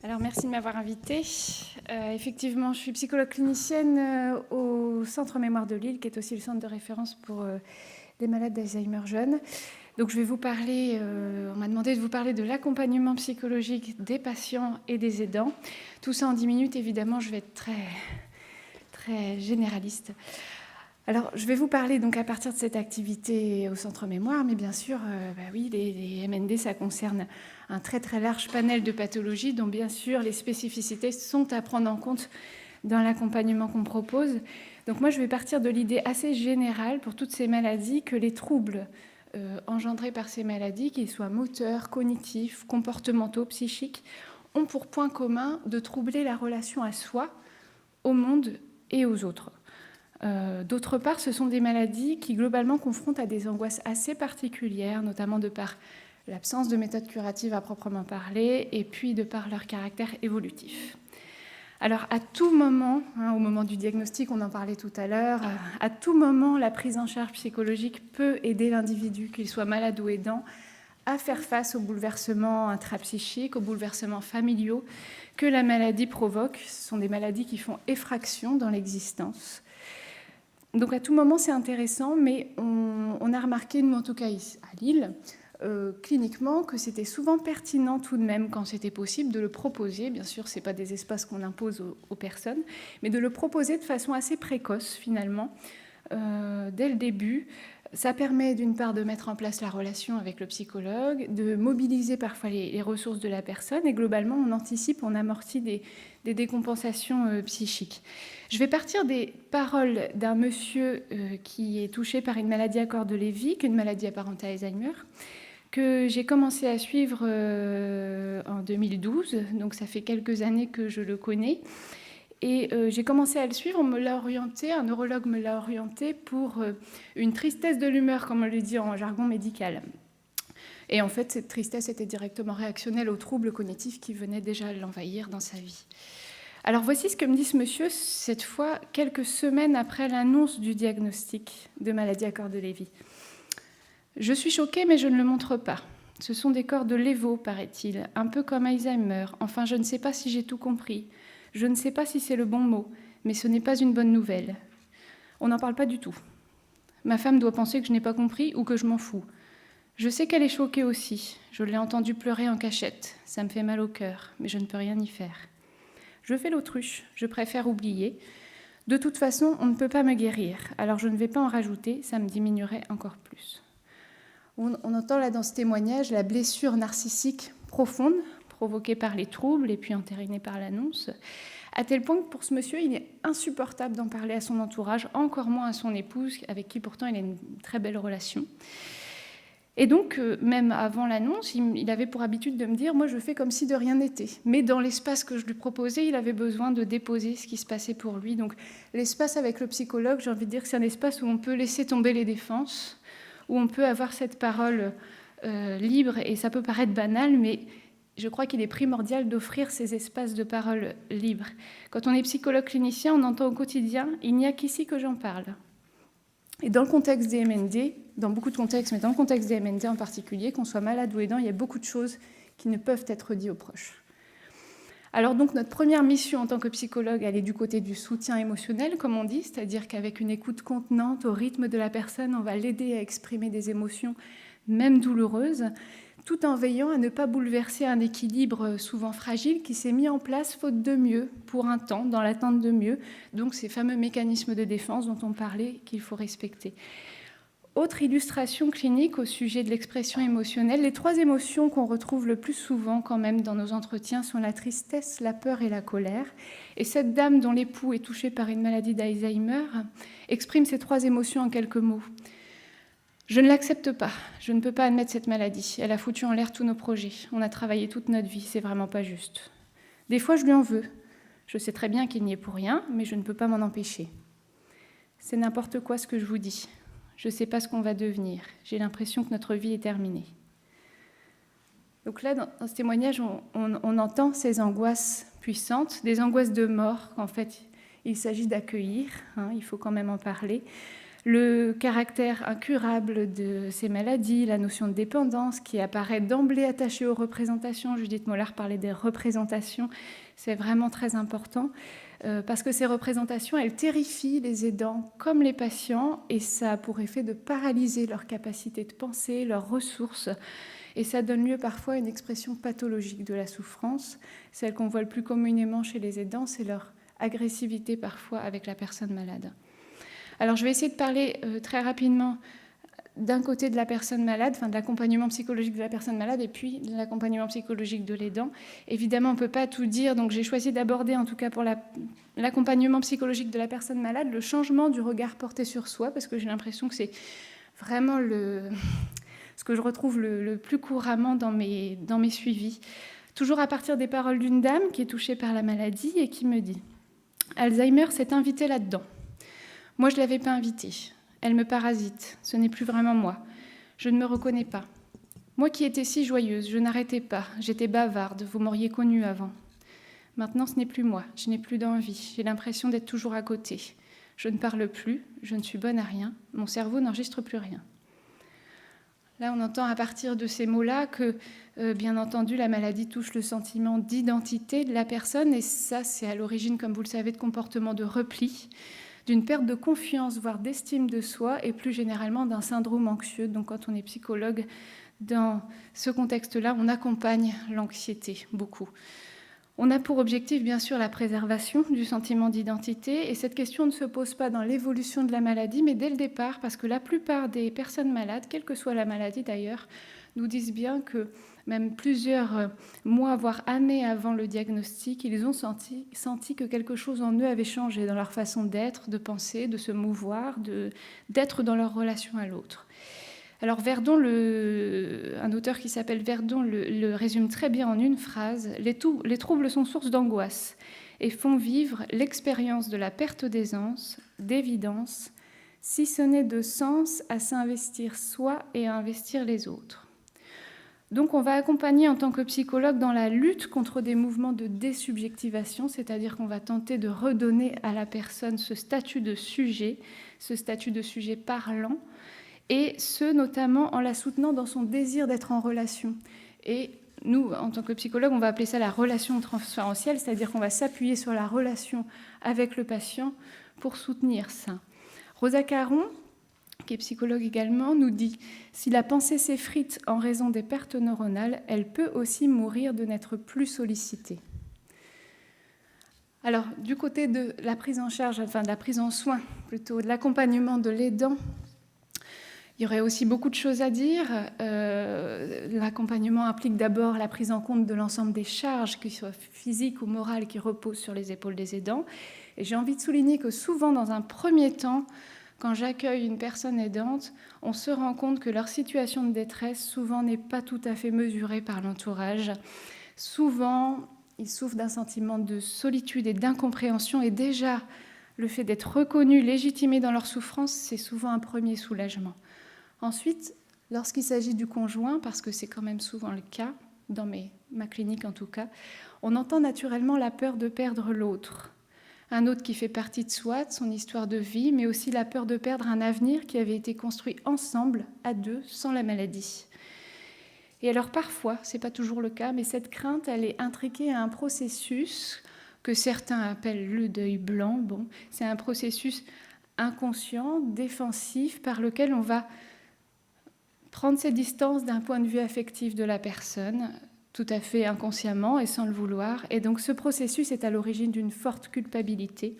Alors, merci de m'avoir invitée. Effectivement, je suis psychologue clinicienne au Centre Mémoire de Lille, qui est aussi le centre de référence pour les malades d'Alzheimer jeunes. Donc, je vais vous parler, on m'a demandé de vous parler de l'accompagnement psychologique des patients et des aidants. Tout ça en 10 minutes, évidemment, je vais être très généraliste. Alors, je vais vous parler donc à partir de cette activité au Centre Mémoire, mais bien sûr, oui, les MND, ça concerne un très large panel de pathologies dont bien sûr les spécificités sont à prendre en compte dans l'accompagnement qu'on propose. Donc moi, je vais partir de l'idée assez générale pour toutes ces maladies que les troubles engendrés par ces maladies, qu'ils soient moteurs, cognitifs, comportementaux, psychiques, ont pour point commun de troubler la relation à soi, au monde et aux autres. D'autre part, ce sont des maladies qui globalement confrontent à des angoisses assez particulières, notamment de par l'absence de méthode curative à proprement parler, et puis de par leur caractère évolutif. Alors, à tout moment, au moment du diagnostic, on en parlait tout à l'heure, à tout moment, la prise en charge psychologique peut aider l'individu, qu'il soit malade ou aidant, à faire face aux bouleversements intrapsychiques, aux bouleversements familiaux que la maladie provoque. Ce sont des maladies qui font effraction dans l'existence. Donc à tout moment, c'est intéressant, mais on a remarqué, nous en tout cas ici, à Lille, cliniquement, que c'était souvent pertinent tout de même, quand c'était possible, de le proposer. Bien sûr, ce n'est pas des espaces qu'on impose aux personnes, mais de le proposer de façon assez précoce, finalement, dès le début. Ça permet d'une part de mettre en place la relation avec le psychologue, de mobiliser parfois les ressources de la personne, et globalement, on anticipe, on amortit des décompensations psychiques. Je vais partir des paroles d'un monsieur qui est touché par une maladie à corps de Lévy, une maladie apparente à Alzheimer, que j'ai commencé à suivre en 2012, donc ça fait quelques années que je le connais. Et j'ai commencé à le suivre, on me l'a orienté, un neurologue me l'a orienté pour une tristesse de l'humeur, comme on le dit en jargon médical. Et en fait, cette tristesse était directement réactionnelle aux troubles cognitifs qui venaient déjà l'envahir dans sa vie. Alors voici ce que me dit ce monsieur, cette fois quelques semaines après l'annonce du diagnostic de maladie à corps de Lévy. Je suis choquée, mais je ne le montre pas. Ce sont des corps de Levo, paraît-il, un peu comme Alzheimer. Enfin, je ne sais pas si j'ai tout compris. Je ne sais pas si c'est le bon mot, mais ce n'est pas une bonne nouvelle. On n'en parle pas du tout. Ma femme doit penser que je n'ai pas compris ou que je m'en fous. Je sais qu'elle est choquée aussi. Je l'ai entendue pleurer en cachette. Ça me fait mal au cœur, mais je ne peux rien y faire. Je fais l'autruche, je préfère oublier. De toute façon, on ne peut pas me guérir, alors je ne vais pas en rajouter, ça me diminuerait encore plus. On entend là dans ce témoignage la blessure narcissique profonde, provoquée par les troubles et puis entérinée par l'annonce, à tel point que pour ce monsieur, il est insupportable d'en parler à son entourage, encore moins à son épouse, avec qui pourtant il a une très belle relation. Et donc, même avant l'annonce, il avait pour habitude de me dire « moi, je fais comme si de rien n'était ». Mais dans l'espace que je lui proposais, il avait besoin de déposer ce qui se passait pour lui. Donc, l'espace avec le psychologue, j'ai envie de dire que c'est un espace où on peut laisser tomber les défenses, où on peut avoir cette parole libre, et ça peut paraître banal, mais je crois qu'il est primordial d'offrir ces espaces de parole libres. Quand on est psychologue clinicien, on entend au quotidien « il n'y a qu'ici que j'en parle ». Et dans le contexte des MND, dans beaucoup de contextes, mais dans le contexte des MND en particulier, qu'on soit malade ou aidant, il y a beaucoup de choses qui ne peuvent être dites aux proches. Alors donc notre première mission en tant que psychologue, elle est du côté du soutien émotionnel, comme on dit, c'est-à-dire qu'avec une écoute contenante au rythme de la personne, on va l'aider à exprimer des émotions, même douloureuses, tout en veillant à ne pas bouleverser un équilibre souvent fragile qui s'est mis en place faute de mieux, pour un temps, dans l'attente de mieux, donc ces fameux mécanismes de défense dont on parlait qu'il faut respecter. Autre illustration clinique au sujet de l'expression émotionnelle, les 3 émotions qu'on retrouve le plus souvent quand même dans nos entretiens sont la tristesse, la peur et la colère. Et cette dame dont l'époux est touché par une maladie d'Alzheimer exprime ces 3 émotions en quelques mots. Je ne l'accepte pas, je ne peux pas admettre cette maladie. Elle a foutu en l'air tous nos projets. On a travaillé toute notre vie, c'est vraiment pas juste. Des fois, je lui en veux. Je sais très bien qu'il n'y est pour rien, mais je ne peux pas m'en empêcher. C'est n'importe quoi ce que je vous dis. Je ne sais pas ce qu'on va devenir. J'ai l'impression que notre vie est terminée. Donc là, dans ce témoignage, on entend ces angoisses puissantes, des angoisses de mort qu'en fait, il s'agit d'accueillir. Il faut quand même en parler. le caractère incurable de ces maladies, la notion de dépendance qui apparaît d'emblée attachée aux représentations. Judith Mollard parlait des représentations, c'est vraiment très important parce que ces représentations, elles terrifient les aidants comme les patients et ça a pour effet de paralyser leur capacité de penser, leurs ressources et ça donne lieu parfois à une expression pathologique de la souffrance. Celle qu'on voit le plus communément chez les aidants, c'est leur agressivité parfois avec la personne malade. Alors, je vais essayer de parler très rapidement d'un côté de la personne malade, enfin de l'accompagnement psychologique de la personne malade et puis de l'accompagnement psychologique de l'aidant. Évidemment, on ne peut pas tout dire, donc j'ai choisi d'aborder, en tout cas pour l'accompagnement psychologique de la personne malade, le changement du regard porté sur soi, parce que j'ai l'impression que c'est vraiment ce que je retrouve le plus couramment dans mes suivis. Toujours à partir des paroles d'une dame qui est touchée par la maladie et qui me dit « Alzheimer s'est invité là-dedans. Moi, je ne l'avais pas invitée. Elle me parasite. Ce n'est plus vraiment moi. Je ne me reconnais pas. Moi qui étais si joyeuse, je n'arrêtais pas. J'étais bavarde. Vous m'auriez connue avant. Maintenant, ce n'est plus moi. Je n'ai plus d'envie. J'ai l'impression d'être toujours à côté. Je ne parle plus. Je ne suis bonne à rien. Mon cerveau n'enregistre plus rien. » Là, on entend à partir de ces mots-là que, bien entendu, la maladie touche le sentiment d'identité de la personne. Et ça, c'est à l'origine, comme vous le savez, de comportements de repli, d'une perte de confiance, voire d'estime de soi, et plus généralement d'un syndrome anxieux. Donc quand on est psychologue, dans ce contexte-là, on accompagne l'anxiété beaucoup. On a pour objectif, bien sûr, la préservation du sentiment d'identité, et cette question ne se pose pas dans l'évolution de la maladie, mais dès le départ, parce que la plupart des personnes malades, quelle que soit la maladie d'ailleurs, nous disent bien que même plusieurs mois, voire années avant le diagnostic, ils ont senti que quelque chose en eux avait changé dans leur façon d'être, de penser, de se mouvoir, d'être dans leur relation à l'autre. Alors Verdon, un auteur qui s'appelle Verdon, le résume très bien en une phrase. Les troubles sont source d'angoisse et font vivre l'expérience de la perte d'aisance, d'évidence, si ce n'est de sens à s'investir soi et à investir les autres. Donc on va accompagner en tant que psychologue dans la lutte contre des mouvements de désubjectivation, c'est-à-dire qu'on va tenter de redonner à la personne ce statut de sujet parlant, et ce notamment en la soutenant dans son désir d'être en relation. Et nous, en tant que psychologue, on va appeler ça la relation transférentielle, c'est-à-dire qu'on va s'appuyer sur la relation avec le patient pour soutenir ça. Rosa Caron, qui est psychologue également, nous dit « Si la pensée s'effrite en raison des pertes neuronales, elle peut aussi mourir de n'être plus sollicitée. » Alors, du côté de la prise en charge, enfin de la prise en soin, plutôt de l'accompagnement de l'aidant, il y aurait aussi beaucoup de choses à dire. L'accompagnement implique d'abord la prise en compte de l'ensemble des charges, qu'elles soient physiques ou morales, qui reposent sur les épaules des aidants. Et j'ai envie de souligner que souvent, dans un premier temps, quand j'accueille une personne aidante, on se rend compte que leur situation de détresse, souvent, n'est pas tout à fait mesurée par l'entourage. Souvent, ils souffrent d'un sentiment de solitude et d'incompréhension. Et déjà, le fait d'être reconnus, légitimés dans leur souffrance, c'est souvent un premier soulagement. Ensuite, lorsqu'il s'agit du conjoint, parce que c'est quand même souvent le cas, dans ma clinique en tout cas, on entend naturellement la peur de perdre l'autre. Un autre qui fait partie de soi, de son histoire de vie, mais aussi la peur de perdre un avenir qui avait été construit ensemble, à deux, sans la maladie. Et alors parfois, ce n'est pas toujours le cas, mais cette crainte, elle est intriquée à un processus que certains appellent le deuil blanc. Bon, c'est un processus inconscient, défensif, par lequel on va prendre ses distances d'un point de vue affectif de la personne, tout à fait inconsciemment et sans le vouloir. Et donc ce processus est à l'origine d'une forte culpabilité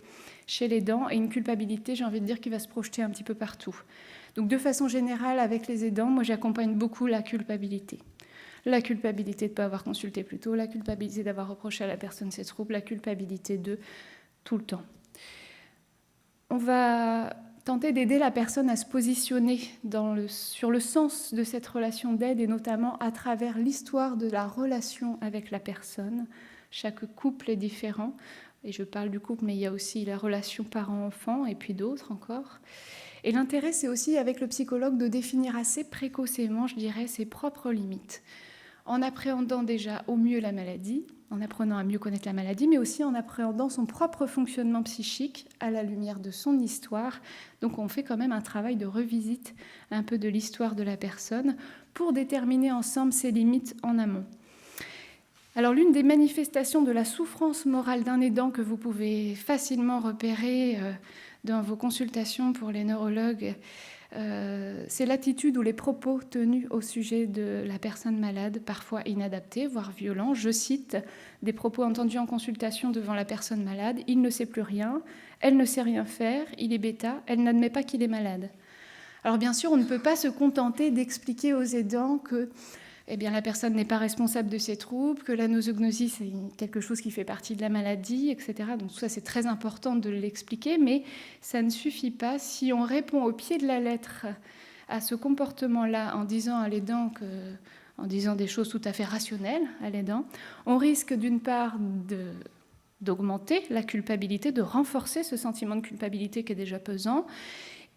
chez l'aidant, et une culpabilité, j'ai envie de dire, qui va se projeter un petit peu partout. Donc de façon générale, avec les aidants, moi j'accompagne beaucoup la culpabilité. La culpabilité de ne pas avoir consulté plus tôt, la culpabilité d'avoir reproché à la personne ses troubles, la culpabilité de tout le temps. On va tenter d'aider la personne à se positionner sur le sens de cette relation d'aide, et notamment à travers l'histoire de la relation avec la personne. Chaque couple est différent, et je parle du couple, mais il y a aussi la relation parent-enfant, et puis d'autres encore. Et l'intérêt, c'est aussi avec le psychologue de définir assez précocement, je dirais, ses propres limites, en appréhendant déjà au mieux la maladie, en apprenant à mieux connaître la maladie, mais aussi en appréhendant son propre fonctionnement psychique à la lumière de son histoire. Donc on fait quand même un travail de revisite un peu de l'histoire de la personne pour déterminer ensemble ses limites en amont. Alors l'une des manifestations de la souffrance morale d'un aidant que vous pouvez facilement repérer dans vos consultations pour les neurologues, c'est l'attitude ou les propos tenus au sujet de la personne malade, parfois inadaptés, voire violents. Je cite des propos entendus en consultation devant la personne malade. « Il ne sait plus rien, elle ne sait rien faire, il est bêta, elle n'admet pas qu'il est malade. » Alors bien sûr, on ne peut pas se contenter d'expliquer aux aidants que la personne n'est pas responsable de ses troubles, que la nosognosie, c'est quelque chose qui fait partie de la maladie, etc. Donc tout ça, c'est très important de l'expliquer, mais ça ne suffit pas. Si on répond au pied de la lettre à ce comportement-là en disant à l'aidant en disant des choses tout à fait rationnelles à l'aidant, on risque d'une part d'augmenter la culpabilité, de renforcer ce sentiment de culpabilité qui est déjà pesant.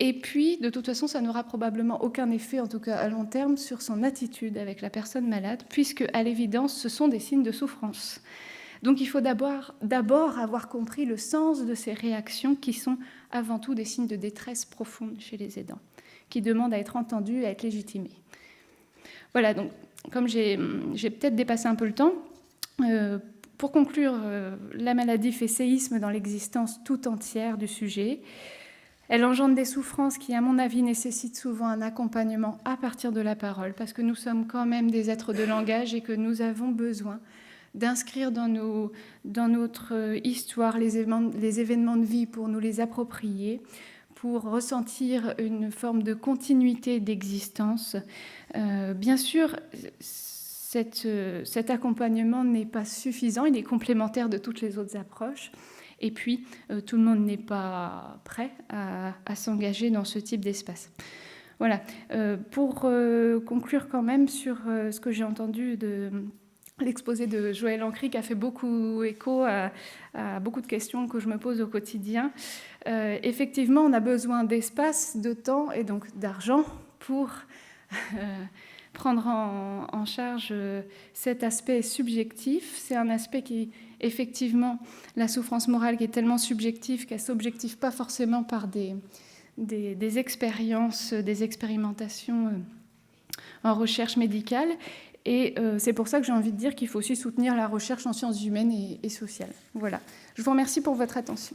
Et puis, de toute façon, ça n'aura probablement aucun effet, en tout cas à long terme, sur son attitude avec la personne malade, puisque, à l'évidence, ce sont des signes de souffrance. Donc, il faut d'abord avoir compris le sens de ces réactions qui sont avant tout des signes de détresse profonde chez les aidants, qui demandent à être entendus, à être légitimés. Voilà, donc, comme j'ai peut-être dépassé un peu le temps, pour conclure, la maladie fait séisme dans l'existence tout entière du sujet. Elle engendre des souffrances qui, à mon avis, nécessitent souvent un accompagnement à partir de la parole, parce que nous sommes quand même des êtres de langage et que nous avons besoin d'inscrire dans notre histoire les événements de vie pour nous les approprier, pour ressentir une forme de continuité d'existence. Bien sûr, cet accompagnement n'est pas suffisant, il est complémentaire de toutes les autres approches. Et puis, tout le monde n'est pas prêt à s'engager dans ce type d'espace. Voilà. Pour conclure quand même sur ce que j'ai entendu de l'exposé de Joël Ancry, qui a fait beaucoup écho à beaucoup de questions que je me pose au quotidien. Effectivement, on a besoin d'espace, de temps et donc d'argent pour prendre en charge cet aspect subjectif. C'est un aspect qui, effectivement, la souffrance morale qui est tellement subjective qu'elle ne s'objective pas forcément par des expériences, des expérimentations en recherche médicale. Et c'est pour ça que j'ai envie de dire qu'il faut aussi soutenir la recherche en sciences humaines et sociales. Voilà. Je vous remercie pour votre attention.